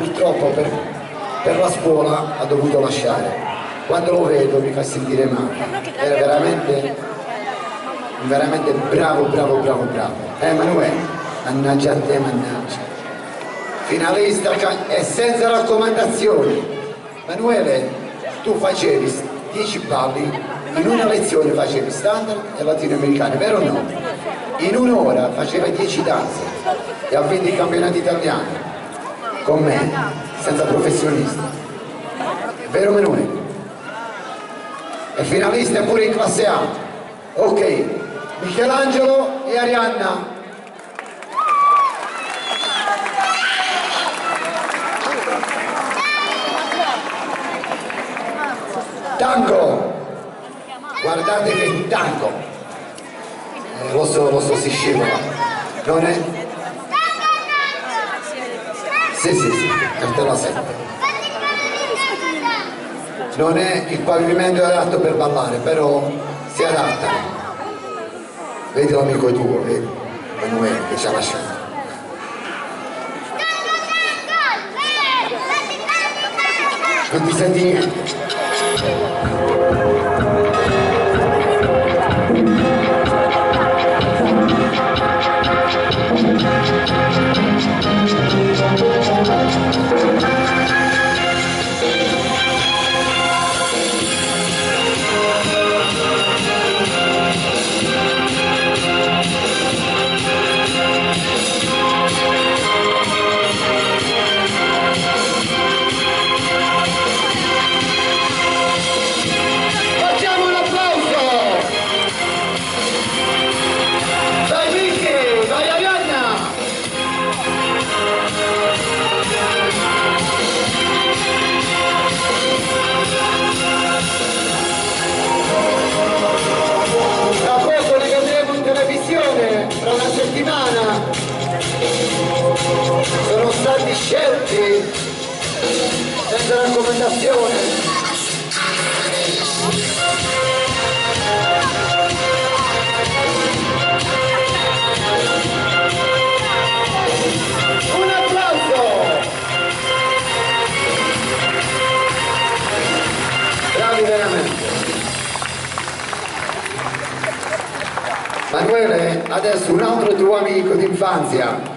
purtroppo per la scuola ha dovuto lasciare. Quando lo vedo mi fa sentire male. Era veramente bravo. Emanuele, mannaggia a te, mannaggia. Finalista e senza raccomandazioni. Emanuele, tu facevi 10 balli, in una lezione facevi standard e latinoamericani, vero o no? In un'ora faceva 10 danze e ha vinto i campionati italiani con me, senza professionisti. Vero Emanuele? È finalista pure in classe A. Ok, Michelangelo e Arianna. Tango, guardate che tango, lo so, si scivola, non è? Sì, cartella 7. Non è il pavimento adatto per ballare, però si adattano. Vedi l'amico tuo, vedi? Emanuele che ci ha lasciato. Non ti senti niente. Tra una settimana sono stati scelti senza raccomandazione. Un applauso! Bravi veramente. Emanuele, adesso un altro tuo amico d'infanzia.